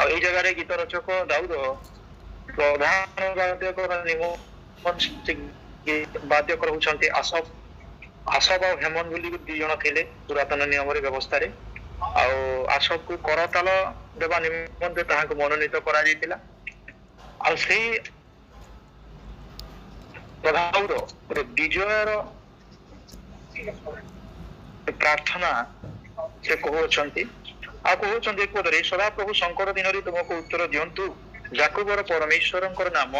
ଆଉ ଏଇ ଜାଗାରେ ଗୀତ ରଚକ ଦାଉଦ ପ୍ରଧାନ ବାଦ୍ୟକର ବାଦ୍ୟକର ହଉଛନ୍ତି ଆସଫ। ଆସଫ ଆଉ ହେମନ ବୋଲି ଦି ଜଣ ଥିଲେ ପୁରାତନ ନିୟମରେ ବ୍ୟବସ୍ଥାରେ। ଆଉ ଆସଫକୁ କରତାଳ ଦେବା ନିମନ୍ତେ ତାହାକୁ ମନୋନୀତ କରାଯାଇଥିଲା। ଆଉ ସେଇ ଦାଉଦ ଗୋଟେ ବିଜୟର ପ୍ରାର୍ଥନା ସେ କହୁଅଛନ୍ତି। ଆଉ କହୁଛନ୍ତି ଏକ ପଦରେ, ସଦାପ୍ରଭୁ ସଙ୍କଟ ଦିନରେ ତୁମକୁ ଉତ୍ତର ଦିଅନ୍ତୁ, ଯାକୁବର ପରମେଶ୍ୱରଙ୍କର ନାମ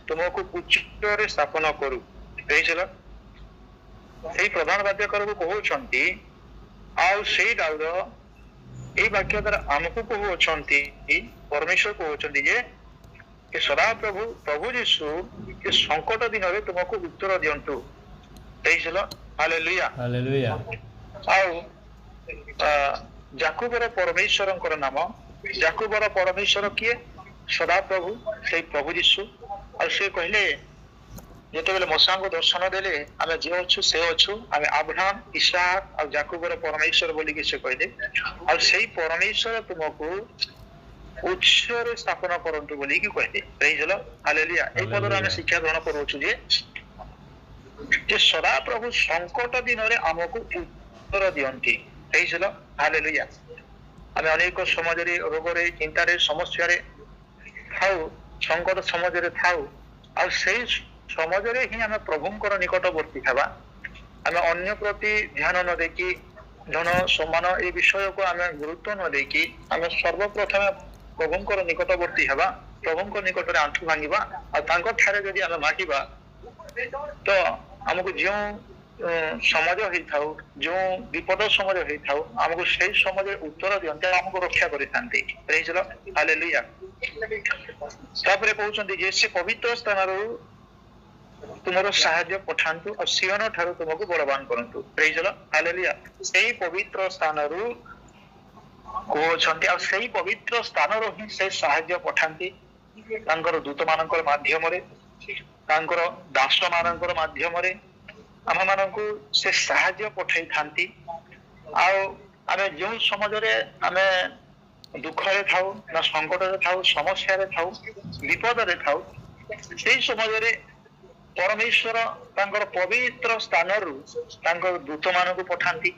ତୁମକୁ ଉଚ୍ଚରେ ସ୍ଥାପନ କରୁ। ବୁଝିଲ, ସେଇ ପ୍ରଧାନ ବାଦ୍ୟକରକୁ କହୁଛନ୍ତି। ଆଉ ସେଇ ଦାଉଦ ଏଇ ବାକ୍ୟ ଦ୍ୱାରା ଆମକୁ କହୁଅଛନ୍ତି, ପରମେଶ୍ୱର କହୁଛନ୍ତି ଯେ ସଦାପ୍ରଭୁ ପ୍ରଭୁ ଯୀଶୁ ଏ ସଙ୍କଟ ଦିନରେ ତୁମକୁ ଉତ୍ତର ଦିଅନ୍ତୁ। ବୁଝିଲ, ହାଲେଲୁୟା ହାଲେଲୁୟା। ଆଉ ଯାକୁବର ପରମେଶ୍ୱରଙ୍କର ନାମ, ଯାକୁବର ପରମେଶ୍ୱର କିଏ? ସଦାପ୍ରଭୁ, ସେଇ ପ୍ରଭୁ ଯୀଶୁ। ଆଉ ସେ କହିଲେ, ଯେତେବେଳେ ମୋସାଙ୍କୁ ଦର୍ଶନ ଦେଲେ, ଆମେ ଯେ ଅଛୁ ସେ ଅଛୁ, ଆମେ ଆବ୍ରାହମ, ଇସାକ ଆଉ ଯାକୁବର ପରମେଶ୍ୱର ବୋଲିକି ସେ କହିଲେ। ଆଉ ସେଇ ପରମେଶ୍ୱର ତୁମକୁ ଉଚ୍ଚରେ ସ୍ଥାପନ କରନ୍ତୁ ବୋଲିକି କହିଲେ। ବୁଝିଲ, ହାଲେଲୁୟା। ଏଇ ପଦରେ ଆମେ ଶିକ୍ଷା ଗ୍ରହଣ କରୁଅଛୁ ଯେ ସଦାପ୍ରଭୁ ସଙ୍କଟ ଦିନରେ ଆମକୁ ଉତ୍ତର ଦିଅନ୍ତି। ବୁଝିଲ, ହାଲେଲୁୟା। ଆମେ ଅନେକ ସମାଜରେ ରୋଗରେ, ଚିନ୍ତାରେ, ସମସ୍ୟାରେ ଥାଉ, ସଙ୍କଟ ସମାଜରେ ଥାଉ। ଆଉ ସେଇ ସମାଜରେ ହିଁ ଆମେ ପ୍ରଭୁଙ୍କର ନିକଟବର୍ତ୍ତୀ ହେବା। ଆମେ ଅନ୍ୟ ପ୍ରତି ଧ୍ୟାନ ନ ଦେଇକି, ଧନ ସମ୍ମାନ এই ବିଷୟକୁ ଆମେ ଗୁରୁତ୍ୱ ନ ଦେଇକି ଆମେ ସର୍ବପ୍ରଥମେ ପ୍ରଭୁଙ୍କର ନିକଟବର୍ତ୍ତୀ ହେବା, ପ୍ରଭୁଙ୍କ ନିକଟରେ ଆଣ୍ଠୁ ଭାଙ୍ଗିବା। ଆଉ ତାଙ୍କ ଠାରେ ଯଦି ଆମେ ମାଗିବା, ତ ଆମକୁ ଯେଉଁ ସମାଜ ହେଇଥାଉ, ଯେଉଁ ବିପଦ ସମାଜ ହେଇଥାଉ, ଆମକୁ ସେଇ ସମାଜରେ ଉତ୍ତର ଦିଅନ୍ତି, ଆମକୁ ରକ୍ଷା କରିଥାନ୍ତି। ବୁଝିଲ, ହାଲେଲୁୟା। ତାପରେ କହୁଛନ୍ତି ଯେ ସେ ପବିତ୍ର ସ୍ଥାନରୁ ତୁମର ସାହାଯ୍ୟ ପଠାନ୍ତୁ ଆଉ ସିୟନ ଠାରୁ ତୁମକୁ ବଳବାନ କରନ୍ତୁ। ବୁଝିଲ, ହାଲେଲୁୟା। ସେଇ ପବିତ୍ର ସ୍ଥାନରୁ କହୁଛନ୍ତି, ଆଉ ସେଇ ପବିତ୍ର ସ୍ଥାନରୁ ହିଁ ସେ ସାହାଯ୍ୟ ପଠାନ୍ତି ତାଙ୍କର ଦୂତ ମାନଙ୍କର ମାଧ୍ୟମରେ, ତାଙ୍କର ଦାସ ମାନଙ୍କର ମାଧ୍ୟମରେ ଆମମାନଙ୍କୁ ସେ ସାହାଯ୍ୟ ପଠେଇଥାନ୍ତି। ଆଉ ଆମେ ଯେଉଁ ସମାଜରେ ଆମେ ଦୁଃଖରେ ଥାଉ, ନା ସଙ୍କଟରେ ଥାଉ, ସମସ୍ୟାରେ ଥାଉ, ବିପଦରେ ଥାଉ, ସେଇ ସମାଜରେ ପରମେଶ୍ୱର ତାଙ୍କର ପବିତ୍ର ସ୍ଥାନରୁ ତାଙ୍କର ଦୂତ ମାନଙ୍କୁ ପଠାନ୍ତି,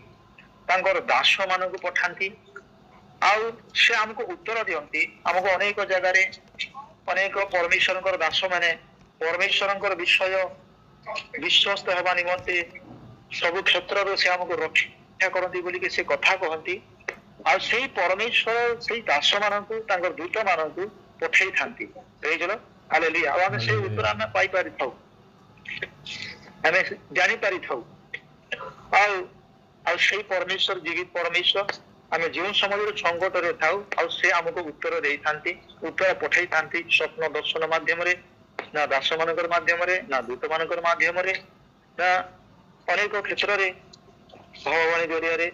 ତାଙ୍କର ଦାସ ମାନଙ୍କୁ ପଠାନ୍ତି। ଆଉ ସେ ଆମକୁ ଉତ୍ତର ଦିଅନ୍ତି। ଆମକୁ ଅନେକ ଜାଗାରେ ଅନେକ ପରମେଶ୍ୱରଙ୍କର ଦାସ ମାନେ ପରମେଶ୍ୱରଙ୍କର ବିଷୟ ବିଶ୍ୱସ୍ତ ହେବା ନିମନ୍ତେ ସବୁ କ୍ଷେତ୍ରରୁ ସେ ଆମକୁ ରକ୍ଷା କରନ୍ତି ବୋଲିକି ସେ କଥା କହନ୍ତି। ଆଉ ସେଇ ପରମେଶ୍ୱର ସେଇ ଦାସ ମାନଙ୍କୁ, ତାଙ୍କର ଦୂତ ମାନଙ୍କୁ ପଠେଇଥାନ୍ତି। ବୁଝିଲ, ହାଲେଲୁୟା। ଆଉ ଆମେ ସେଇ ଉତ୍ତର ଆମେ ପାଇପାରିଥାଉ, ଆମେ ଜାଣିପାରିଥାଉ। ଆଉ ସେଇ ପରମେଶ୍ୱର ଜୀବିତ ପରମେଶ୍ୱର, ଆମେ ଯେଉଁ ସମାଜରେ ସଙ୍କଟରେ ଥାଉ, ଆଉ ସେ ଆମକୁ ଉତ୍ତର ଦେଇଥାନ୍ତି, ଉତ୍ତର ପଠେଇଥାନ୍ତି ସ୍ୱପ୍ନ ଦର୍ଶନ ମାଧ୍ୟମରେ, ନା ଦାସ ମାନଙ୍କର ମାଧ୍ୟମରେ, ନା ଦୂତ ମାନଙ୍କର ମାଧ୍ୟମରେ, ନା ଅନେକ କ୍ଷେତ୍ରରେ ଭଗବାନୀ ଜରିଆରେ,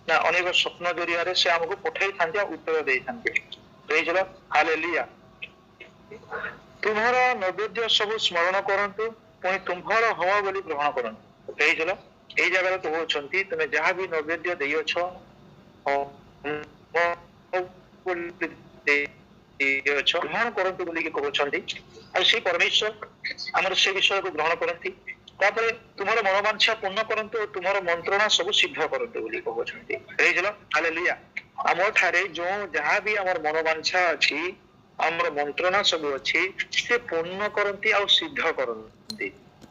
ନା ଅନେକ ସ୍ୱପ୍ନ ଜରିଆରେ ସେ ଆମକୁ ପଠେଇଥାନ୍ତି ଆଉ ଉତ୍ତର ଦେଇଥାନ୍ତି। ବୁଝିଲ, ହାଲେଲୁୟା। ତୁମର ନୈବେଦ୍ୟ ସବୁ ସ୍ମରଣ କରନ୍ତୁ, ପୁଣି ତୁମ୍ଭର ହବ ବୋଲି ଗ୍ରହଣ କରନ୍ତୁ। ବୁଝିଲ, ଏଇ ଜାଗାରେ କହୁଛନ୍ତି, ତୁମେ ଯାହା ବି ନୈବେଦ୍ୟ ଦେଇଅଛ ଗ୍ରହଣ କରନ୍ତୁ ବୋଲିକି କହୁଛନ୍ତି। ଆଉ ସେଇ ପରମେଶ୍ୱର ଆମର ସେ ବିଷୟକୁ ଗ୍ରହଣ କରନ୍ତି। ତାପରେ ତୁମର ମନୋବାଞ୍ଛା ପୂର୍ଣ୍ଣ କରନ୍ତୁ, ତୁମର ମନ୍ତ୍ରଣା ସବୁ ସିଦ୍ଧ କରନ୍ତୁ ବୋଲି କହୁଛନ୍ତି। ବୁଝିଲ, ହାଲେଲୁୟା। ଆମ ଠାରେ ଯୋଉ ଯାହା ବି ଆମର ମନୋବାଞ୍ଛା ଅଛି, ଆମର ମନ୍ତ୍ରଣା ସବୁ ଅଛି, ସେ ପୂର୍ଣ୍ଣ କରନ୍ତି ଆଉ ସିଦ୍ଧ କରନ୍ତି।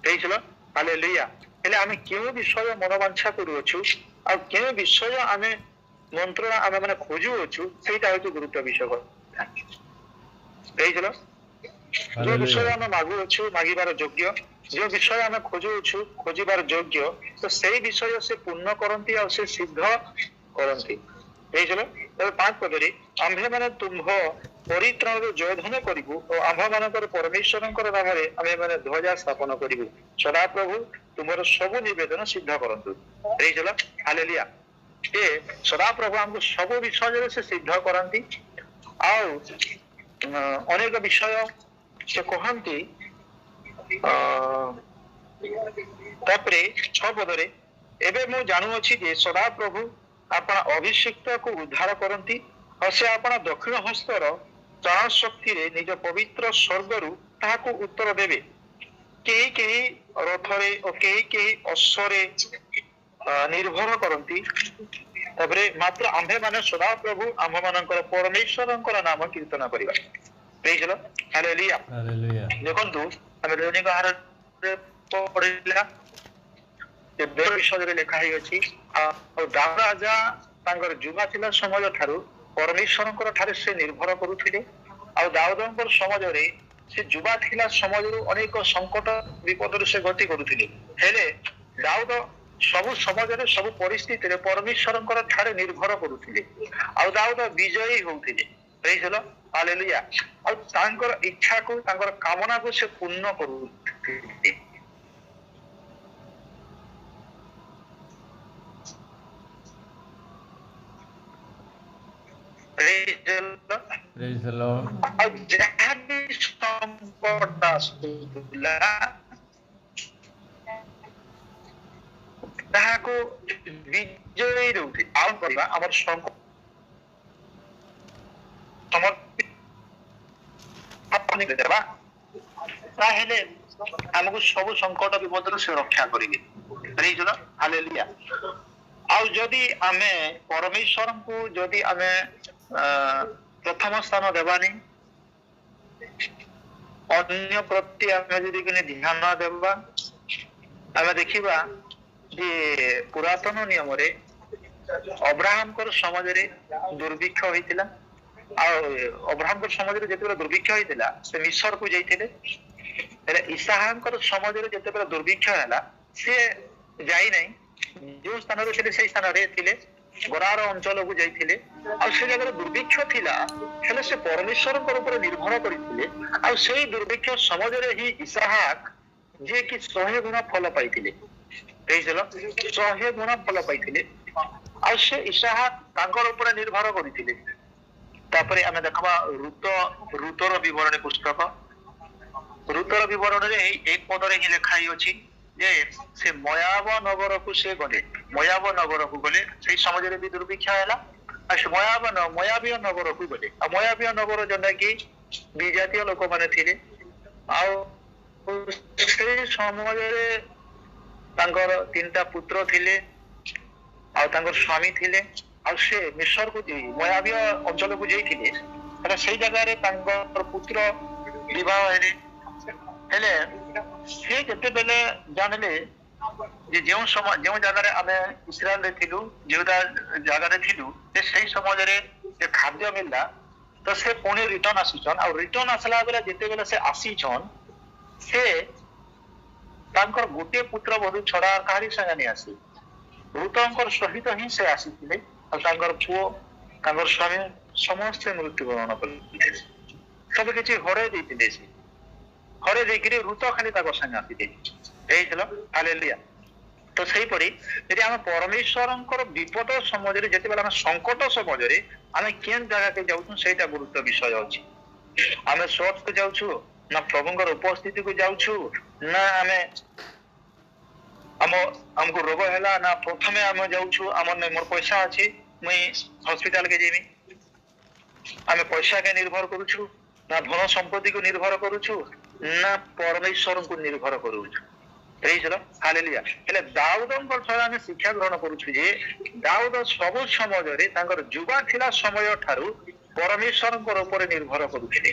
ବୁଝିଲ, ହାଲେଲୁୟା। ହେଲେ ଆମେ କେଉଁ ବିଷୟ ମନୋବାଞ୍ଛା କରୁଅଛୁ, ଆଉ କେଉଁ ବିଷୟ ଆମେ ମନ୍ତ୍ରଣା ଆମେ ମାନେ ଖୋଜୁଅଛୁ, ସେଇଟା ହଉଛି ଗୁରୁତ୍ୱ ବିଷୟ। ବୁଝିଲ, ଯୋଉ ବିଷୟ ଆମେ ମାଗୁଅଛୁ, ମାଗିବାର ଯୋଗ୍ୟ, ଯୋଉ ବିଷୟ ଆମେ ଖୋଜୁଅଛୁ, ଖୋଜିବାର ଯୋଗ୍ୟ, ତ ସେଇ ବିଷୟ ସେ ପୂର୍ଣ୍ଣ କରନ୍ତି ଆଉ ସେ ସିଦ୍ଧ କରନ୍ତି। ବୁଝିଲ, ତେବେ 5 ପଦରେ, ଆମ୍ଭେମାନେ ତୁମ୍ଭ ପରିତ୍ରାଣରୁ ଜୟଧ୍ୱନି କରିବୁ ଓ ଆମ୍ଭମାନଙ୍କର ପରମେଶ୍ୱରଙ୍କର ନାମରେ ଆମେମାନେ ଧ୍ୱଜା ସ୍ଥାପନ କରିବୁ। ସଦାପ୍ରଭୁ ତୁମର ସବୁ ନିବେଦନ ସିଦ୍ଧ କରନ୍ତୁ। ବୁଝିଲ, ହାଲେଲୁୟା। ଏ ସଦାପ୍ରଭୁ ଆମକୁ ସବୁ ବିଷୟରେ ସେ ସିଦ୍ଧ କରନ୍ତି। ଆଉ ଅନେକ ବିଷୟ ସେ କହନ୍ତି। ତାପରେ 6 ପଦରେ, ଏବେ ମୁଁ ଜାଣୁଅଛି ଯେ ସଦାପ୍ରଭୁ ଆପଣ ଅଭିଷିକ୍ତକୁ ଉଦ୍ଧାର କରନ୍ତି ଆଉ ସେ ଆପଣ ଦକ୍ଷିଣ ହସ୍ତର ତ୍ରାଣ ଶକ୍ତିରେ ନିଜ ପବିତ୍ର ସ୍ୱର୍ଗରୁ ତାହାକୁ ଉତ୍ତର ଦେବେ। କେହି କେହି ରଥରେ ଓ କେହି କେହି ଅଶ୍ୱରେ ନିର୍ଭର କରନ୍ତି। ତାପରେ ମାତ୍ର ଆମ୍ଭେ ମାନେ ସଦାପ୍ରଭୁ ଆମ୍ଭମାନଙ୍କର ପରମେଶ୍ୱରଙ୍କର ନାମ କୀର୍ତ୍ତନ କରିବା। ଦେଇଥିଲ ହାଲେଲୁୟା। ଦେଖନ୍ତୁ ଆମେ ଦୈନିକ ଆହାରରେ ପଢିଲା ବିଷୟରେ ଲେଖା ହେଇଅଛି। ଆଉ ଦାଉଦ ରାଜା ତାଙ୍କର ଯୁବା ଥିଲା ସମାଜ ଠାରୁ ପରମେଶ୍ୱରଙ୍କର ଠାରେ ସେ ନିର୍ଭର କରୁଥିଲେ। ଆଉ ଦାଉଦଙ୍କର ସମାଜରେ ସେ ଯୁବା ଥିଲା ସମାଜରୁ ଅନେକ ସଙ୍କଟ ବିପଦରୁ ସେ ଗତି କରୁଥିଲେ। ହେଲେ ଦାଉଦ ସବୁ ସମାଜରେ ସବୁ ପରିସ୍ଥିତିରେ ପରମେଶ୍ୱରଙ୍କର ଠାରେ ନିର୍ଭର କରୁଥିଲେ। ଆଉ ଦାଉଦ ବିଜୟୀ ହଉଥିଲେ। ହେଇଥିଲ ହାଲେଲୁୟା। ଆଉ ତାଙ୍କର ଇଚ୍ଛାକୁ ତାଙ୍କର କାମନାକୁ ସେ ପୂର୍ଣ୍ଣ କରୁଥିଲେ। ଆଉ ଯାହା ବି ସଙ୍କଟ ଆସୁଥିଲା ତାହାକୁ ବିଜୟୀ ରହୁଛି। ଆଉ କରିବା ଆମର ଦେବା ତାହେଲେ ଆମକୁ ସବୁ ସଙ୍କଟ ବିପଦରୁ ସେ ରକ୍ଷା କରିବେ। ହାଲେଲୁୟା। ଆଉ ଯଦି ଆମେ ପରମେଶ୍ୱରଙ୍କୁ ଯଦି ଆମେ ପ୍ରଥମ ସ୍ଥାନ ଦେବାନି, ଅନ୍ୟ ପ୍ରତି ଆମେ ଯଦି ଧ୍ୟାନ ଦେବା, ଆମେ ଦେଖିବା ଯେ ପୁରାତନ ନିୟମରେ ଅବ୍ରାହମଙ୍କର ସମାଜରେ ଦୁର୍ଭିକ୍ଷ ହୋଇଥିଲା। ଆଉ ଅବ୍ରାହମଙ୍କର ସମାଜରେ ଯେତେବେଳେ ଦୁର୍ଭିକ୍ଷ ହେଇଥିଲା ସେ ମିଶରକୁ ଯାଇଥିଲେ। ହେଲେ ଇସାହାଙ୍କର ସମାଜରେ ଯେତେବେଳେ ଦୁର୍ଭିକ୍ଷ ହେଲା ସେ ଯାଇନାହିଁ। ଯୋଉ ସ୍ଥାନରେ ଥିଲେ ସେଇ ସ୍ଥାନରେ ଥିଲେ, ଗରାର ଅଞ୍ଚଳକୁ ଯାଇଥିଲେ। ଆଉ ସେ ଜାଗାରେ ଦୁର୍ଭିକ୍ଷ ଥିଲା, ହେଲେ ସେ ପରମେଶ୍ୱରଙ୍କ ଉପରେ ନିର୍ଭର କରିଥିଲେ। ଆଉ ସେଇ ଦୁର୍ଭିକ୍ଷ ସମାଜରେ ହିଁ ଇସାହାକ ଯିଏକି 100 ଗୁଣ ଫଳ ପାଇଥିଲେ। 100 ଗୁଣ ଫଳ ପାଇଥିଲେ। ଆଉ ସେ ଇସାହାକ ତାଙ୍କର ଉପରେ ନିର୍ଭର କରିଥିଲେ। ତାପରେ ଆମେ ଦେଖବା ଋତର ବିବରଣୀ ପୁସ୍ତକ। ଋତର ବିବରଣୀରେ ଏଇ ପଦରେ ହିଁ ଲେଖା ହେଇଅଛି ଯେ ସେ ମୋୟାବ ନଗରକୁ ସେ ଗଲେ। ମୋୟାବ ନଗରକୁ ଗଲେ, ସେଇ ସମାଜରେ ବି ଦୁର୍ଭିକ୍ଷ ହେଲା। ଆଉ ସେ ମୋୟାବୀୟ ନଗରକୁ ଗଲେ। ଆଉ ମୋୟାବୀୟ ନଗର ଯୋଉଟା କି ବିଜାତୀୟ ଲୋକମାନେ ଥିଲେ। ଆଉ ସେଇ ସମାଜରେ ତାଙ୍କର 3ଟା ପୁତ୍ର ଥିଲେ, ଆଉ ତାଙ୍କର ସ୍ୱାମୀ ଥିଲେ। ଆଉ ସେ ମିଶରକୁ ମୋୟାବୀୟ ଅଞ୍ଚଳକୁ ଯାଇଥିଲେ। ହେଲେ ସେଇ ଜାଗାରେ ତାଙ୍କର ପୁତ୍ର ବିବାହ ହେଲେ। ହେଲେ ସେ ଯେତେବେଳେ ଜାଣିଲେ ଯେ ଯେଉଁ ଜାଗାରେ ଆମେ ଇସ୍ରାଏଲରେ ଥିଲୁ, ଯେଉଁ ଜାଗାରେ ଥିଲୁ, ଯେ ସେଇ ସମାଜରେ ଯେ ଖାଦ୍ୟ ମିଳିଲା, ତ ସେ ପୁଣି ରିଟର୍ନ ଆସିଛନ୍। ଆଉ ରିଟର୍ନ ଆସିଲା ବେଳେ ଯେତେବେଳେ ସେ ଆସିଛନ୍, ସେ ତାଙ୍କର ଗୋଟିଏ ପୁତ୍ର ବଧୁ ଛଡା କାହାରି ସାଙ୍ଗେ ନେଇ ଆସି ଋତଙ୍କର ସହିତ ହିଁ ସେ ଆସିଥିଲେ। ଆଉ ତାଙ୍କର ପୁଅ, ତାଙ୍କର ସ୍ୱାମୀ ସମସ୍ତେ ମୃତ୍ୟୁବରଣ କରିଥିଲେ। ସବୁ କିଛି ହରେଇ ଦେଇଥିଲେ। ସେ ହରେଇ ଦେଇକିରି ଋତ ଖାଲି ତାଙ୍କ ସାଙ୍ଗେ ଆସିଥିଲେ। ହେଇଥିଲ ହାଲେଲୁୟା। ତ ସେଇପରି ଯଦି ଆମେ ପରମେଶ୍ୱରଙ୍କର ବିପଦ ସମୟରେ, ଯେତେବେଳେ ଆମେ ସଙ୍କଟ ସମୟରେ ଆମେ କେନ୍ ଜାଗାକେ ଯାଉଛୁ, ସେଇଟା ଗୁରୁତ୍ୱ ବିଷୟ ଅଛି। ଆମେ ଚର୍ଚ୍ଚକୁ ଯାଉଛୁ ନା ପ୍ରଭୁଙ୍କର ଉପସ୍ଥିତିକୁ ଯାଉଛୁ, ନା ଆମକୁ ରୋଗ ହେଲା ନା ପ୍ରଥମେ ଆମେ ଯାଉଛୁ ମୋର ପଇସା ଅଛି ମୁଇଁ ହସ୍ପିଟାଲ କେ ଯିବି। ଆମେ ପଇସା କେ ନିର୍ଭର କରୁଛୁ, ନା ଧନ ସମ୍ପତ୍ତିକୁ ନିର୍ଭର କରୁଛୁ, ନା ପରମେଶ୍ୱରଙ୍କୁ ନିର୍ଭର କରୁଛୁ। ହାଲେଲୁୟା। ହେଲେ ଦାଉଦଙ୍କ ଠାରୁ ଆମେ ଶିକ୍ଷା ଗ୍ରହଣ କରୁଛୁ ଯେ ଦାଉଦ ସବୁ ସମାଜରେ ତାଙ୍କର ଯୁବା ଥିଲା ସମୟ ଠାରୁ ପରମେଶ୍ୱରଙ୍କର ଉପରେ ନିର୍ଭର କରୁଥିଲେ।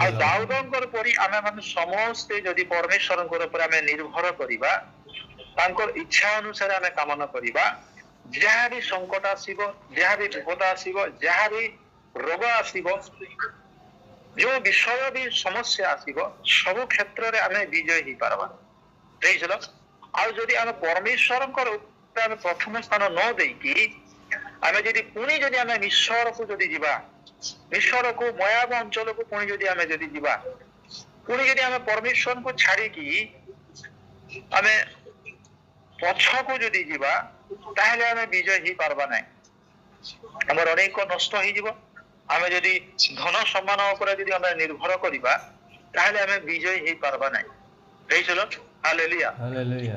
ଆଉ ଦାଉଦଙ୍କର ପରି ଆମେ ମାନେ ସମସ୍ତେ ଯଦି ପରମେଶ୍ୱରଙ୍କର ଉପରେ ଆମେ ନିର୍ଭର କରିବା, ତାଙ୍କର ଇଚ୍ଛା ଅନୁସାରେ ଆମେ କାମନା କରିବା, ଯାହା ବି ସଙ୍କଟ ଆସିବ, ଯାହା ବି ବିପଦ ଆସିବ, ଯାହା ବି ରୋଗ ଆସିବ, ଯୋଉ ବିଷୟ ବି ସମସ୍ୟା ଆସିବ, ସବୁ କ୍ଷେତ୍ରରେ ଆମେ ବିଜୟ ହେଇପାରିବା। ଆଉ ଯଦି ଆମେ ପରମେଶ୍ୱରଙ୍କର ଉପରେ ଆମେ ପ୍ରଥମ ସ୍ଥାନ ନ ଦେଇକି ଆମେ ଯଦି ଆମେ ମିଶରକୁ ଯଦି ଯିବା, ମିଶରକୁ ମୋୟାବ ଅଞ୍ଚଳକୁ ପୁଣି ଯଦି ଆମେ ଯିବା, ପୁଣି ଯଦି ଆମେ ପରମେଶ୍ୱରଙ୍କୁ ଛାଡିକି ଆମେ ପଛକୁ ଯଦି ଯିବା, ତାହେଲେ ଆମେ ବିଜୟ ହେଇପାରିବା ନାହିଁ। ଆମର ଅନେକ ନଷ୍ଟ ହେଇଯିବ। ଆମେ ଯଦି ଧନ ସମ୍ମାନ ଉପରେ ଯଦି ଆମେ ନିର୍ଭର କରିବା, ତାହେଲେ ଆମେ ବିଜୟ ହେଇପାରିବା ନାହିଁ। ହାଲେଲୁୟା।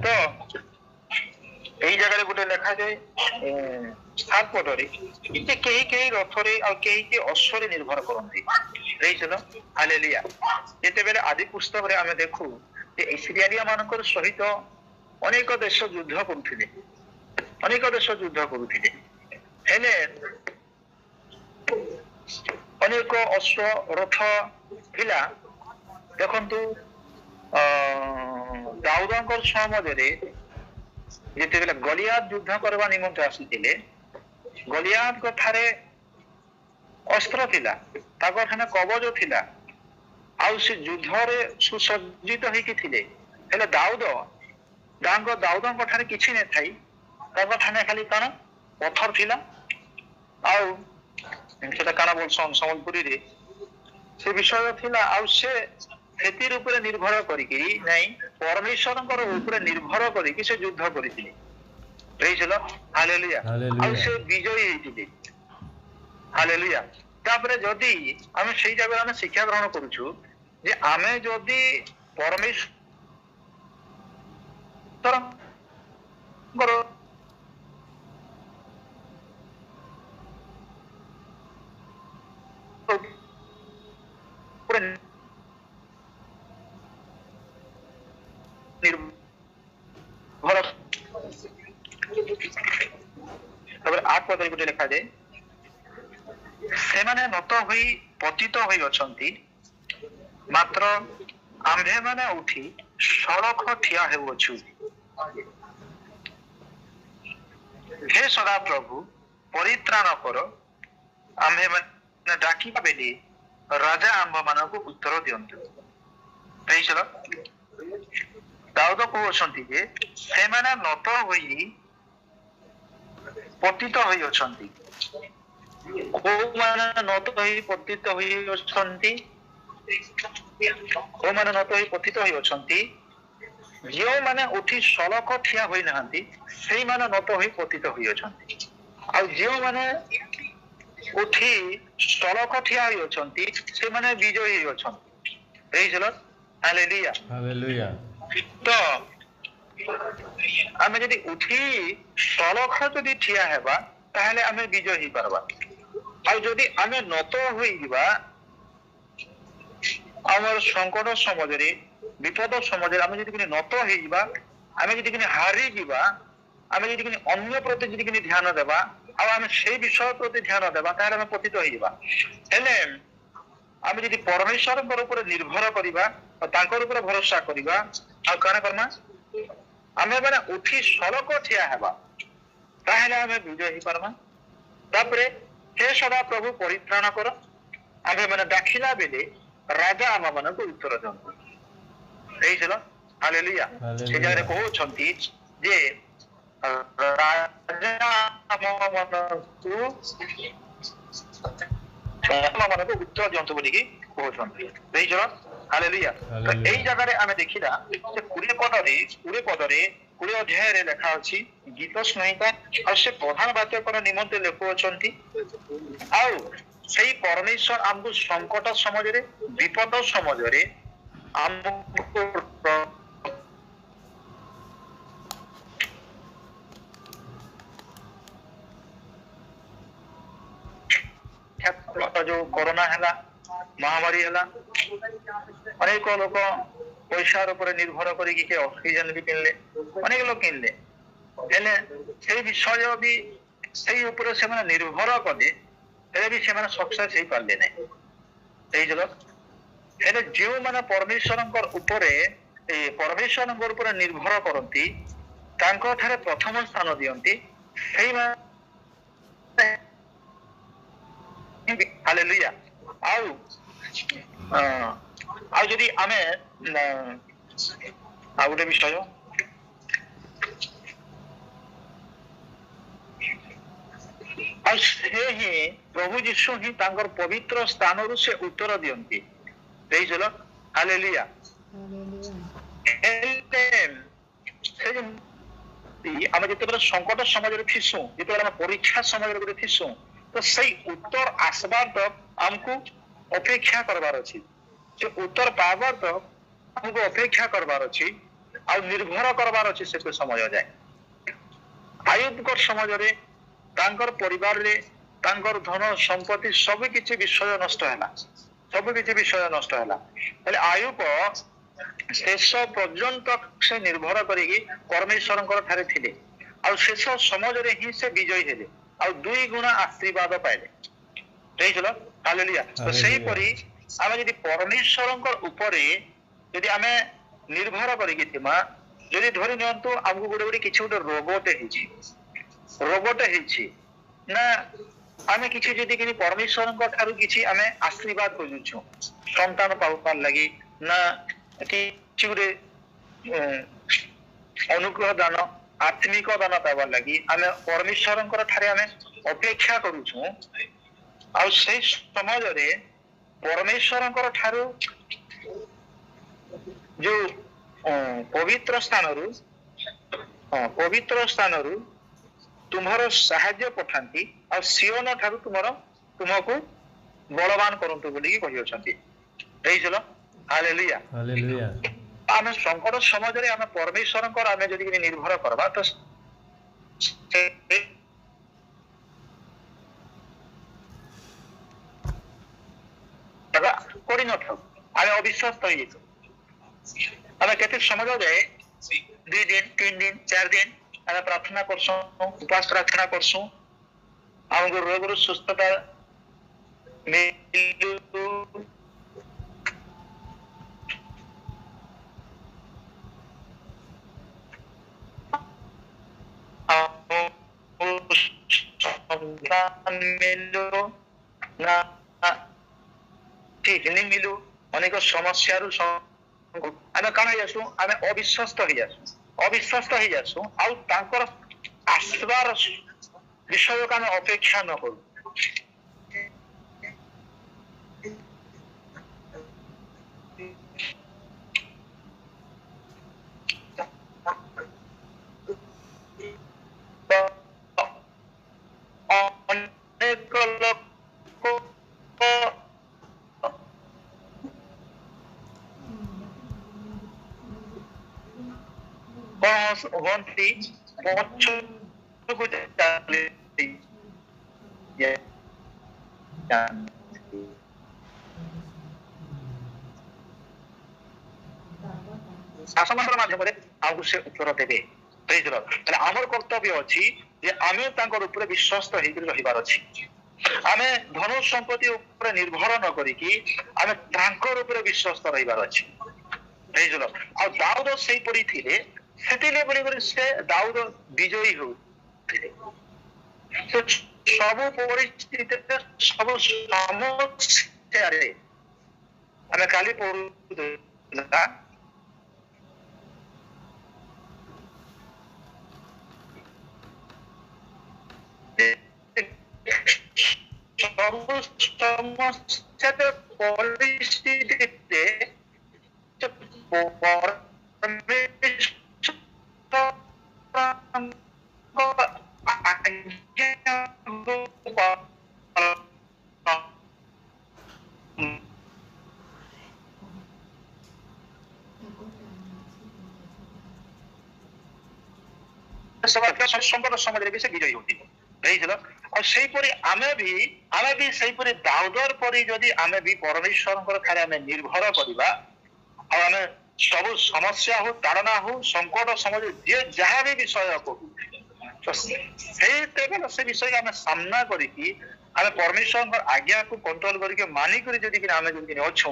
ତ এই জায়গায় গোটে লেখাଯାଏ 7 ପଦରେ ଯେ କେହି କେହି ରଥରେ ଆଉ କେହି କେହି ଅଶ୍ୱରେ ନିର୍ଭର କରନ୍ତି। ଦେଇଥିଲ ହାଲେଲୁୟା। ଯେତେବେଳେ ଆଦି ପୁସ୍ତକରେ ଆମେ ଦେଖୁ ଯେ ଇସ୍ରାଏଲିଆ ମାନଙ୍କର ସହିତ ଅନେକ ଦେଶ ଯୁଦ୍ଧ କରୁଥିଲେ, ଅନେକ ଦେଶ ଯୁଦ୍ଧ କରୁଥିଲେ, ହେଲେ ଅନେକ ଅଶ୍ଵ ରଥ ଥିଲା। ଦେଖନ୍ତୁ ଦାଉଦଙ୍କ ସମୟରେ ଯେତେବେଳେ ଗଲିଆଦ ଯୁଦ୍ଧ କରିବା ନିମନ୍ତେ ଆସିଥିଲେ, ଗଲିଆଦଙ୍କ ଠାରେ ଅସ୍ତ୍ର ଥିଲା, ତାଙ୍କ ଠାରେ କବଚ ଥିଲା, ଆଉ ସେ ଯୁଦ୍ଧରେ ସୁସଜ୍ଜିତ ହେଇକି ଥିଲେ। ହେଲେ ଦାଉଦଙ୍କ ଠାରେ କିଛି ନଥାଇ ତାଙ୍କ ଠାରେ ଖାଲି କଣ ପଥର ଥିଲା, ଆଉ ସେଟା କାଣା ବୋଲସନ୍ ସମ୍ବଲପୁରୀରେ ସେ ବିଷୟ ଥିଲା। ଆଉ ସେ ସେଥିର ଉପରେ ନିର୍ଭର କରିକି ନାଇଁ ପରମେଶ୍ୱରଙ୍କର ଉପରେ ନିର୍ଭର କରିକି ସେ ଯୁଦ୍ଧ କରିଥିଲେ। ହେଇছিল ହାଲେଲୁୟା। ଆଉ ସେ ବିଜୟୀ ହେଇଥିଲେ। ହାଲେଲୁୟା। ତାପରେ ଯଦି ଆମେ ସେଇ ଜାଗାରେ ଆମେ ଶିକ୍ଷା ଗ୍ରହଣ କରୁଛୁ ଯେ ଆମେ ଯଦି ପରମେଶ୍ୱରଙ୍କର ତାପରେ 8 ପଦରେ ଗୋଟେ ଲେଖାଯାଏ, ସେମାନେ ନତ ହୋଇ ପତିତ ହୋଇ ଅଛନ୍ତି, ମାତ୍ର ଆମ୍ଭେମାନେ ଉଠି ସଳଖ ଠିଆ ହେଉଅଛୁ। ହେ ସଦା ପ୍ରଭୁ ପରିତ୍ରାଣ କର, ଆମ୍ଭେମାନେ ଡାକିବା ବେଲି ରାଜା ଆମ୍ଭମାନଙ୍କୁ ଉତ୍ତର ଦିଅନ୍ତୁ। ଦାଉଦ କହୁଛନ୍ତି ଯେ ସେମାନେ ନତ ହୋଇ ପତିତ ହୋଇ ଅଛନ୍ତି। କୋଉମାନେ ନତ ହୋଇ ପତିତ ହୋଇ ଅଛନ୍ତି? କୋଉମାନେ ନତ ହୋଇ ପତିତ ହୋଇ ଅଛନ୍ତି? ଯେଉଁମାନେ ଉଠି ସଳଖ ଠିଆ ହୋଇନାହାନ୍ତି ସେଇମାନେ ନତ ହୋଇ ପତିତ ହୋଇ ଅଛନ୍ତି। ଆଉ ଯେଉଁମାନେ ଉଠି ସଳଖ ଠିଆ ହୋଇ ଅଛନ୍ତି ସେମାନେ ବିଜୟୀ ହୋଇ ଅଛନ୍ତି। ହାଲେଲୁୟା। ହାଲେଲୁୟା। ତ ଆମେ ଯଦି ଉଠି ସଳଖ ଯଦି ଠିଆ ହେବା ତାହେଲେ ଆମେ ବିଜୟ ହେଇପାରିବା। ଆଉ ଯଦି ଆମେ ନତ ହୋଇଯିବା ଆମର ସଂକଟ ସମୟରେ ବିପଦ ସମୟରେ ଆମେ ଯଦି ନତ ହେଇଯିବା, ଆମେ ଯଦି ହାରିଯିବା, ଆମେ ଯଦି ଅନ୍ୟ ପ୍ରତି ଯଦି ଧ୍ୟାନ ଦେବା ଆଉ ଆମେ ସେଇ ବିଷୟ ପ୍ରତି ଧ୍ୟାନ ଦେବା ତାହେଲେ ଆମେ ପତିତ ହେଇଯିବା। ହେଲେ ଆମେ ଯଦି ପରମେଶ୍ୱରଙ୍କ ଉପରେ ନିର୍ଭର କରିବା ଆଉ ତାଙ୍କର ଉପରେ ଭରସା କରିବା ଆଉ କଣ କରିବା, ଆମେ ମାନେ ଉଠି ସଳଖ ଠିଆ ହେବା ତାହେଲେ ଆମେ ବିଜୟ ହେଇପାରିବା। ତାପରେ ହେ ସଦା ପ୍ରଭୁ ପରିତ୍ରାଣ କର, ଆମେ ମାନେ ଡାକିଲା ବେଲେ ରାଜା ଆମ ମାନଙ୍କୁ ଉତ୍ତର ଦିଅନ୍ତୁ। ହେଇছিল ହାଲେଲୁୟା। ସେ ଜାଗାରେ କହୁଛନ୍ତି ଯେ ରାଜା ଆମ ମାନଙ୍କୁ ଉତ୍ତର ଦିଅନ୍ତୁ ବୋଲିକି କହୁଛନ୍ତି। ଦେଇଛ ହାଲେଲୁୟା। ଏଇ ଜାଗାରେ ଆମେ ଦେଖିଲା ଯେ 20 ଅଧ୍ୟାୟରେ ଲେଖା ଅଛି ଗୀତ ସ୍ନେହିତା ଆଉ ସେ ପ୍ରଧାନ ବାକ୍ୟକର ନିମନ୍ତେ ଲେଖୁଅଛନ୍ତି। ଆଉ ସେଇ ପରମେଶ୍ୱର ଆମକୁ ସଂକଟ ସମୟରେ ବିପଦ ସମୟରେ ଆମକୁ ଯୋଉ କରୋନା ହେଲା, ମହାମାରୀ ହେଲା, ଅନେକ ଲୋକ ପଇସା ଉପରେ ନିର୍ଭର କରିକି କିଏ ଅକ୍ସିଜେନ ବି କିଣିଲେ, ଅନେକ ଲୋକ କିଣିଲେ, ହେଲେ ସେଇ ବିଷୟ ବି ସେଇ ଉପରେ ସେମାନେ ନିର୍ଭର କଲେ ହେଲେ ବି ସେମାନେ ସକ୍ସେସ୍ ହେଇପାରିଲେ ନାହିଁ। ହେଲେ ଯେଉଁମାନେ ପରମେଶ୍ୱରଙ୍କ ଉପରେ ନିର୍ଭର କରନ୍ତି ତାଙ୍କ ଠାରେ ପ୍ରଥମ ସ୍ଥାନ ଦିଅନ୍ତି ସେଇମାନେ ହାଲେଲୁୟା। ଆଉ ଯଦି ଆମେ ଆଉ ଗୋଟେ ବିଷୟ ଆଉ ସେ ହିଁ ପ୍ରଭୁ ଯୀଶୁ ହିଁ ତାଙ୍କର ପବିତ୍ର ସ୍ଥାନରୁ ସେ ଉତ୍ତର ଦିଅନ୍ତି। ଦେଇଥିଲ ହାଲେଲୁୟା। ଆମେ ଯେତେବେଳେ ସଂକଟ ସମୟରେ ଥିସୁ, ଯେତେବେଳେ ଆମେ ପରୀକ୍ଷା ସମୟରେ ଗୋଟେ ଥିସୁ, ତ ସେଇ ଉତ୍ତର ଆସିବାର ତ ଆମକୁ ଅପେକ୍ଷା କରବାର ଅଛି। ସେ ଉତ୍ତର ପାଇବାର ତ ଆମକୁ ଅପେକ୍ଷା କରବାର ଅଛି ଆଉ ନିର୍ଭର କରବାର ଅଛି ସେ ସମୟ ଯାଏ। ଆୟୁବଙ୍କ ସମାଜରେ ତାଙ୍କର ପରିବାରରେ ତାଙ୍କର ଧନ ସମ୍ପତ୍ତି ସବୁ କିଛି ବିଷୟ ନଷ୍ଟ ହେଲା, ସବୁ କିଛି ବିଷୟ ନଷ୍ଟ ହେଲା। ହେଲେ ଆୟୁବ ଶେଷ ପର୍ଯ୍ୟନ୍ତ ସେ ନିର୍ଭର କରିକି ପରମେଶ୍ୱରଙ୍କର ଠାରେ ଥିଲେ, ଆଉ ଶେଷ ସମାଜରେ ହିଁ ସେ ବିଜୟୀ ହେଲେ, ଆଉ 2 ଗୁଣ ଆଶୀର୍ବାଦ ପାଇଲେ। ହେଇଥିଲ ହାଲେଲୁୟା। ତ ସେହିପରି ଆମେ ଯଦି ପରମେଶ୍ୱରଙ୍କ ଉପରେ ଯଦି ଆମେ ନିର୍ଭର କରିକି ଥିବା, ଯଦି ଧରି ନିଅନ୍ତୁ ଆମକୁ ଗୋଟେ କିଛି ଗୋଟେ ରୋଗଟେ ହେଇଛି ନା, ଆମେ କିଛି ଯଦି ପରମେଶ୍ୱରଙ୍କ ଠାରୁ କିଛି ଆମେ ଆଶୀର୍ବାଦ ଖୋଜୁଛୁ ସନ୍ତାନ ପାଇବାର ଲାଗି, ନା କିଛି ଗୋଟେ ଅନୁଗ୍ରହ ଦାନ ଆତ୍ମିକ ଦାନ ପାଇବାର ଲାଗି ଆମେ ପରମେଶ୍ୱରଙ୍କର ଠାରେ ଆମେ ଅପେକ୍ଷା କରୁଛୁ। ଆଉ ସେଇ ସମାଜରେ ପରମେଶ୍ୱରଙ୍କର ଠାରୁ ଯୋଉ ପବିତ୍ର ସ୍ଥାନରୁ ତୁମର ସାହାଯ୍ୟ ପଠାନ୍ତି, ଆଉ ସିଓନ ଠାରୁ ତୁମକୁ ବଳବାନ କରନ୍ତୁ ବୋଲିକି କହିଅଛନ୍ତି। ହେଇଥିଲ ହାଲେଲୁୟା। ଆମେ ସଙ୍କଟ ସମାଜରେ ଆମେ ପରମେଶ୍ୱରଙ୍କର ଆମେ ଯଦି ନିର୍ଭର କରିବା ତ କରିନଥାଉ, ଆମେ ଅବିଶ୍ୱାସ ହେଇଯାଇଛୁ। ଆମେ କେତେ ସମାଜ ଯାଏ 2 ଦିନ 3 ଦିନ 4 ଦିନ ଆମେ ପ୍ରାର୍ଥନା କରସୁଁ, ଉପାସ ପ୍ରାର୍ଥନା କରସୁଁ, ଆମକୁ ରୋଗରୁ ସୁସ୍ଥତା ମିଲୁ ଅନେକ ସମସ୍ୟାରୁ ଆମେ କାଣ ହେଇଯାସୁ, ଆମେ ଅବିଶ୍ୱାସ ହେଇଯାସୁ, ଆଉ ତାଙ୍କର ଆସିବାର ବିଷୟକୁ ଆମେ ଅପେକ୍ଷା ନ କରୁ। ଅନେକ ଲୋକ ହୁଅନ୍ତି ପଛକୁ ଶାସନର ମାଧ୍ୟମରେ ଆମକୁ ସେ ଉତ୍ତର ଦେବେ। ତାହେଲେ ଆମର କର୍ତ୍ତବ୍ୟ ଅଛି ଯେ ଆମେ ତାଙ୍କର ଉପରେ ବିଶ୍ୱସ୍ତ ହେଇକି ରହିବାର ଅଛି। ଆମେ ଧନ ସମ୍ପତ୍ତି ଉପରେ ନିର୍ଭର ନ କରିକି ଆମେ ତାଙ୍କର ଉପରେ ବିଶ୍ୱସ୍ତ ରହିବାର ଅଛି। ହେଇଯିବ। ଆଉ ଦାଉଦ ସେଇପରି ଥିଲେ, ସେଥିରେ ବୋଲିକରି ସେ ଦାଉଦ ବିଜୟୀ ହଉଥିଲେ। ସବୁ ପରିସ୍ଥିତିରେ ସବୁ ସମସ୍ୟାରେ ଆମେ କାଲି ପଢୁଥିଲା ସବୁ ସମସ୍ୟା ପରିସ୍ଥିତିରେ ସଂକଟ ସମୟରେ ବି ସେ ବିଜୟୀ ହଉଥିବ। ହେଇଥିଲ। ଆଉ ସେଇପରି ଆମେ ବି ସେଇପରି ଦାଉଦର ପରି ଯଦି ଆମେ ବି ପରମେଶ୍ୱରଙ୍କର ଠାରେ ଆମେ ନିର୍ଭର କରିବା, ଆଉ ଆମେ ସବୁ ସମସ୍ୟା ହଉ, ତାଡ଼ନା ହଉ, ସଂକଟ ସମୟରେ ଯିଏ ଯାହା ବି ବିଷୟ କହୁ, ସେଇତେବେଳେ ସେ ବିଷୟ ଆମେ ସାମ୍ନା କରିକି ଆମେ ପରମେଶ୍ୱରଙ୍କର ଆଜ୍ଞାକୁ କଣ୍ଟ୍ରୋଲ କରିକି ମାନିକରି ଯଦି ଆମେ ଯଦି ଅଛୁ,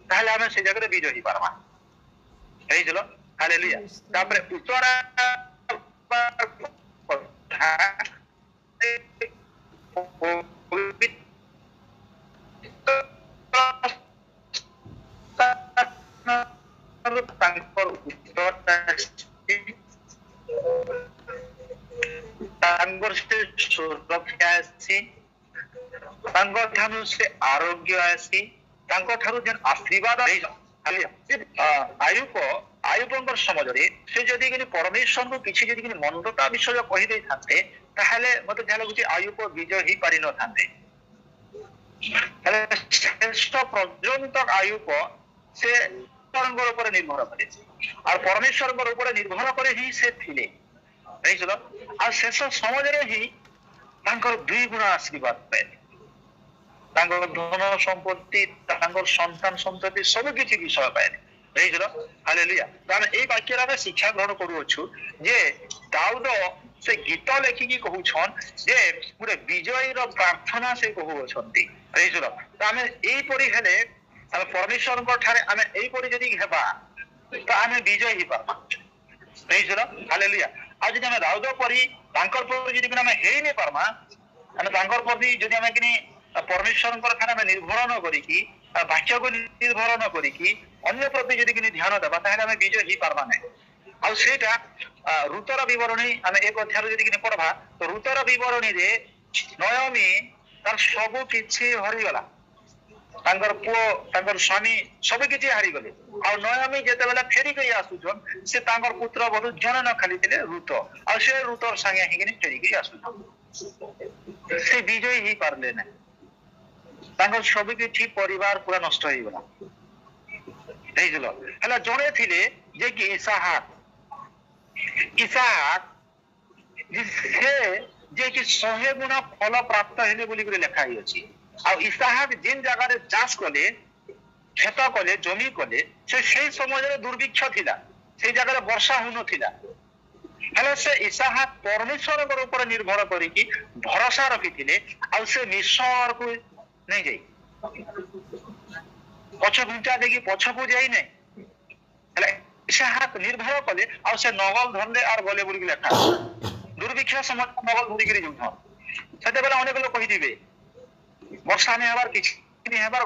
ତାହେଲେ ଆମେ ସେ ଜାଗାରେ ବିଜୟ ହେଇପାରବା। ହେଇଥିଲ। ହାଲେଲୁୟା। ତାପରେ ଉତ୍ତରା ସୁରକ୍ଷା ଆସି, ତାଙ୍କ ଠାରୁ ସେ ଆରୋଗ୍ୟ ଆସି, ତାଙ୍କ ଠାରୁ ଯେନ୍ ଆଶୀର୍ବାଦ ଆୟୁବଙ୍କର ସମାଜରେ ସେ ଯଦି ପରମେଶ୍ୱରଙ୍କୁ କିଛି ଯଦି ମନ୍ଦତା ବିଷୟ କହିଦେଇଥାନ୍ତେ, ତାହେଲେ ମତେ ଯାହା ଲାଗୁଛି ଆୟୁବ ବିଜୟ ହେଇପାରିନଥାନ୍ତେ। ହେଲେ ଶ୍ରେଷ୍ଠ ପର୍ଯ୍ୟନ୍ତ ଆୟୁବ ସେ ପରମେଶ୍ୱରଙ୍କ ଉପରେ ନିର୍ଭର କରେ, ଆଉ ପରମେଶ୍ୱରଙ୍କ ଉପରେ ନିର୍ଭର କରି ହିଁ ସେ ଥିଲେ। ହେଇଥିଲ। ଆଉ ଶେଷ ସମାଜରେ ହିଁ ତାଙ୍କର 2 ଗୁଣ ଆଶୀର୍ବାଦ ପାଇଲେ। ତାଙ୍କର ଧନ ସମ୍ପତ୍ତି, ତାଙ୍କର ସନ୍ତାନ ସନ୍ତତି ସବୁ କିଛି ବିଷୟ ପାଇଲେ। ହେଇଯିବ ହାଲେଲୁୟା। ଆମେ ଏଇ ବାକ୍ୟରେ ଆମେ ଶିକ୍ଷା ଗ୍ରହଣ କରୁଅଛୁ ଯେ ଦାଉଦ ସେ ଗୀତ ଲେଖିକି କହୁଛନ୍ ଯେ ଗୋଟେ ବିଜୟୀର ପ୍ରାର୍ଥନା ସେ କହୁଅଛନ୍ତି। ହେଇଯିବ ତ ଆମେ ଏଇପରି ହେଲେ ଆମେ ପରମେଶ୍ୱରଙ୍କ ଠାରେ ଆମେ ଏଇପରି ଯଦି ହେବା ତ ଆମେ ବିଜୟ ହେଇପାରିବା। ହେଇଯିବ ହାଲେଲୁୟା। ଆଉ ଯଦି ଆମେ ଦାଉଦ ପରି ତାଙ୍କର ପରି ଯଦି ଆମେ ହେଇ ନେଇ ପାରମା, ଆମେ ତାଙ୍କର ପ୍ରତି ଯଦି ଆମେ କିନି ପରମେଶ୍ୱରଙ୍କର ଠାରେ ଆମେ ନିର୍ଭର ନ କରିକି ବାକ୍ୟକୁ ନିର୍ଭର ନ କରିକି ଅନ୍ୟ ପ୍ରତି ଯଦି କିନି ଧ୍ୟାନ ଦେବା ତାହେଲେ ଆମେ ବିଜୟ ହେଇପାରବା ନାହିଁ। ଆଉ ସେଇଟା ଋତର ବିବରଣୀ ଆମେ 1 ଅଧ୍ୟାୟରୁ ଯଦି କିନି ପଢବା ତ ଋତର ବିବରଣୀରେ ନୟମୀ ତାର ସବୁ କିଛି ହରିଗଲା। ତାଙ୍କର ପୁଅ ତାଙ୍କର ସ୍ୱାମୀ ସବୁ କିଛି ହାରିଗଲେ। ଆଉ ନୟମୀ ଯେତେବେଳେ ଫେରିକି ଆସୁଛନ୍ ସେ ତାଙ୍କର ପୁତ୍ର ବଧୁ ଜଣେ ନ ଖାଲି ଥିଲେ ଋତ, ଆଉ ସେ ଋତର ସାଙ୍ଗେ ହେଇକିନି ଫେରିକି ଆସୁଛନ୍। ସେ ବିଜୟୀ ହେଇପାରିଲେ ନାହିଁ। ତାଙ୍କର ସବୁ କିଛି ପରିବାର ପୁରା ନଷ୍ଟ ହେଇଗଲା। ହେଇଯିବ ହେଲା ଜଣେ ଥିଲେ ଯେ କି ଇସାହାକ ସେ ଯେ କି 100 ଗୁଣା ଫଳ ପ୍ରାପ୍ତ ହେଲେ ବୋଲିକରି ଲେଖା ହେଇଅଛି। ଆଉ ଇସାହାକ ଯେନ୍ ଜାଗାରେ ଚାଷ କଲେ, କ୍ଷେତ କଲେ, ଜମି କଲେ, ସେଇ ସମୟରେ ଦୁର୍ଭିକ୍ଷ ଥିଲା, ସେଇ ଜାଗାରେ ବର୍ଷା ହଉନଥିଲା। ହେଲେ ସେ ଇସାହାକ ପରମେଶ୍ୱରଙ୍କ ଉପରେ ନିର୍ଭର କରିକି ଭରସା ରଖିଥିଲେ। ଆଉ ସେ ମିଶ୍ରକୁ ନେଇ ଯାଇ ପଛ ଘୁଞ୍ଚା ଦେଇକି ପଛକୁ ଯାଇ ନାହିଁ। ହେଲେ ଇସାହାକ ନିର୍ଭର କଲେ ଆଉ ସେ ନଗଲ ଧରଲେ ଆର ଗଲେ ବୋଲିକି ଲେଖା। ଦୁର୍ଭିକ୍ଷ ସମୟ ନଗଲ ଧରିକିରି ଯାଉଛନ୍। ସେତେବେଳେ ଅନେକ ଲୋକ କହିଥିବେ ବର୍ଷା ନେଇ ହେବାର କିଛି ନେଇ ହେବାର,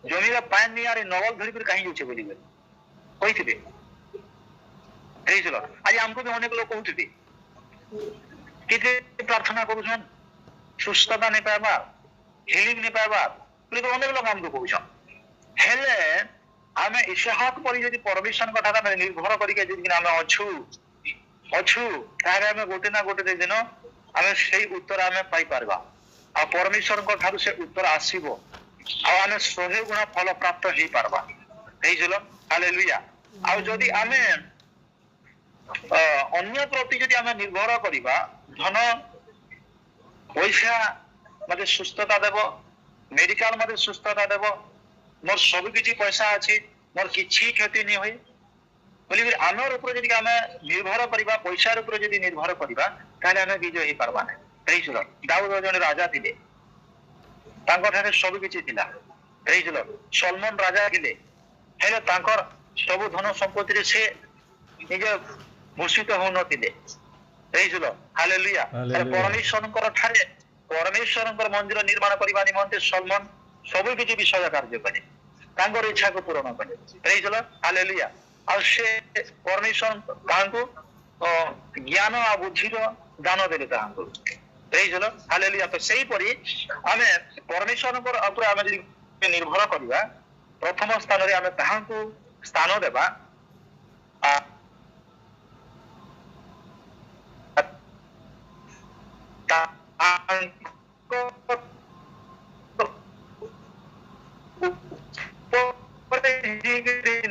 ଜମିରେ ପାଣି ନେଇ ଆରେ ନଗଲ ଧରିକିରି କାହିଁ ଯାଉଛେ ବୋଲିକି କହିଥିବେ। ହେଇଥିଲ ଆଜି ଆମକୁ ବି ଅନେକ ଲୋକ କହୁଥିବେ କେତେ ପ୍ରାର୍ଥନା କରୁଛନ୍ ସୁସ୍ଥତା ନେଇ ପାଇବା, ହିଲିଂ ନେଇ ପାଇବା ବୋଲି ଅନେକ ଲୋକ ଆମକୁ କହୁଛନ୍। ହେଲେ ଆମେ ଇସାହାକ ପରି ଯଦି ପରମେଶ୍ୱରଙ୍କ ଠାରେ ଆମେ ନିର୍ଭର କରିକି ଯଦି ଆମେ ଅଛୁ ତାହେଲେ ଆମେ ଗୋଟେ ନା ଗୋଟେ ଦିନ ଆମେ ସେଇ ଉତ୍ତର ଆମେ ପାଇପାରିବା। ଆଉ ପରମେଶ୍ୱରଙ୍କ ଠାରୁ ସେ ଉତ୍ତର ଆସିବ ଆଉ ଆମେ 100 ଗୁଣା ଫଳ ପ୍ରାପ୍ତ ହେଇପାରିବା। ହେଇଯିବ ହାଲେଲୁୟା। ଆଉ ଯଦି ଆମେ ଅନ୍ୟ ପ୍ରତି ଯଦି ଆମେ ନିର୍ଭର କରିବା, ଧନ ପଇସା ମତେ ସୁସ୍ଥତା ଦେବ, ମେଡିକାଲ ମତେ ସୁସ୍ଥତା ଦେବ, ମୋର ସବୁ କିଛି ପଇସା ଅଛି, ମୋର କିଛି କ୍ଷତି ନି ହୁଏ ବୋଲିକି ଆମର ଉପରେ ଯଦି ଆମେ ନିର୍ଭର କରିବା, ପଇସା ଉପରେ ଯଦି ନିର୍ଭର କରିବା ତାହେଲେ ଆମେ ବିଜୟ ହେଇପାରିବା ନାହିଁ। ହେଇଯିବ ଦାଉଦ ଜଣେ ରାଜା ଥିଲେ, ତାଙ୍କ ଠାରେ ସବୁ କିଛି ଥିଲା। ହେଇଯିବ ସଲମନ ରାଜା ଥିଲେ, ହେଲେ ତାଙ୍କର ସବୁ ଧନ ସମ୍ପତ୍ତିରେ ସେ ନିଜେ ଭୂଷିତ ହଉନଥିଲେ। ହେଇଯିବ ହାଲେଲୁୟା। ପରମେଶ୍ୱରଙ୍କର ଠାରେ ପରମେଶ୍ୱରଙ୍କର ମନ୍ଦିର ନିର୍ମାଣ କରିବା ନିମନ୍ତେ ସଲମନ ସବୁ କିଛି ବିଷୟ କାର୍ଯ୍ୟ କଲେ, ତାଙ୍କର ଇଚ୍ଛାକୁ ପୂରଣ କଲେ। ହେଇଯିବ ହାଲେଲୁୟା। ଆଉ ସେ ପରମେଶ୍ୱର ତାହାଙ୍କୁ ଜ୍ଞାନ ଆଉ ବୁଦ୍ଧିର ଦାନ ଦେଲେ ତାହାଙ୍କୁ। ହେଇଯିବ ହାଲେଲୁୟା। ତ ସେଇପରି ଆମେ ପରମେଶ୍ୱରଙ୍କର ଉପରେ ଆମେ ଯଦି ନିର୍ଭର କରିବା, ପ୍ରଥମ ସ୍ଥାନରେ ଆମେ ତାହାଙ୍କୁ ସ୍ଥାନ ଦେବା।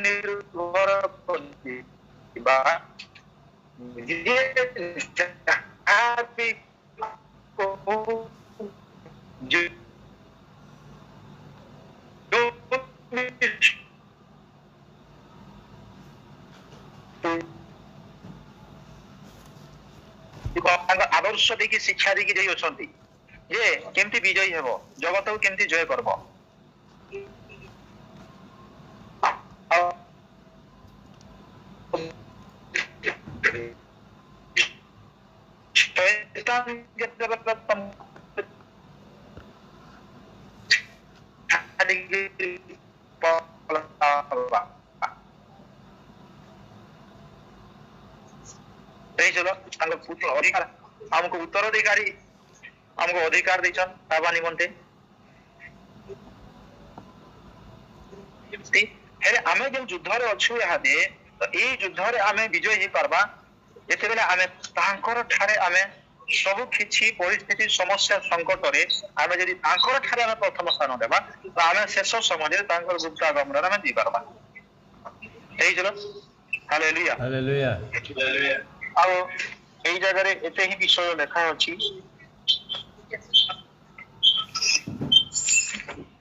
ନିର୍ଭର କରିବା ଆଦର୍ଶ ଦେଇକି ଶିକ୍ଷା ଦେଇକି ଯାଇ ଅଛନ୍ତି ଯେ କେମିତି ବିଜୟୀ ହେବ, ଜଗତକୁ କେମିତି ଜୟ କରବ। ଅଧିକାର ଆମକୁ ଉତ୍ତରାଧିକାରୀ ଆମକୁ ଅଧିକାର ଦେଇଛନ୍ ପାଇବା ନିମନ୍ତେ। ହେଲେ ଆମେ ଯୋଉ ଯୁଦ୍ଧରେ ଅଛୁ ଇହାଦେ, ତ ଏଇ ଯୁଦ୍ଧରେ ଆମେ ବିଜୟ ହେଇପାରବା ଯେତେବେଳେ ଆମେ ତାଙ୍କର ଠାରେ ଆମେ ସବୁ କିଛି ପରିସ୍ଥିତି ସମସ୍ୟା ସଙ୍କଟରେ ଆମେ ଯଦି ତାଙ୍କର ଠାରେ ଆମେ ପ୍ରଥମ ସ୍ଥାନ ଦେବା, ତ ଆମେ ଶେଷ ସମାଜରେ ତାଙ୍କର ଗୁପ୍ତ ଆଗମନରେ ଆମେ ଦେଇପାରବା। ହେଇଯିବ ହାଲେଲୁୟା। ଆଉ এই জায়গায় এতে ହିଁ ବିଷୟ ଲେଖା ଅଛି।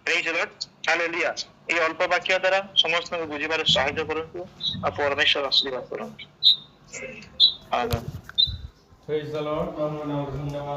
Praise the Lord. Hallelujah. এই অল্প বাক্য দ্বারা ସମସ୍ତଙ୍କୁ ବୁଝିବାରେ ସାହାଯ୍ୟ କରନ୍ତୁ ଆଉ ପରମେଶ୍ୱର ଆଶୀର୍ବାଦ କରନ୍ତୁ। ଆମେନ୍। Praise the Lord. ধন্যবাদ।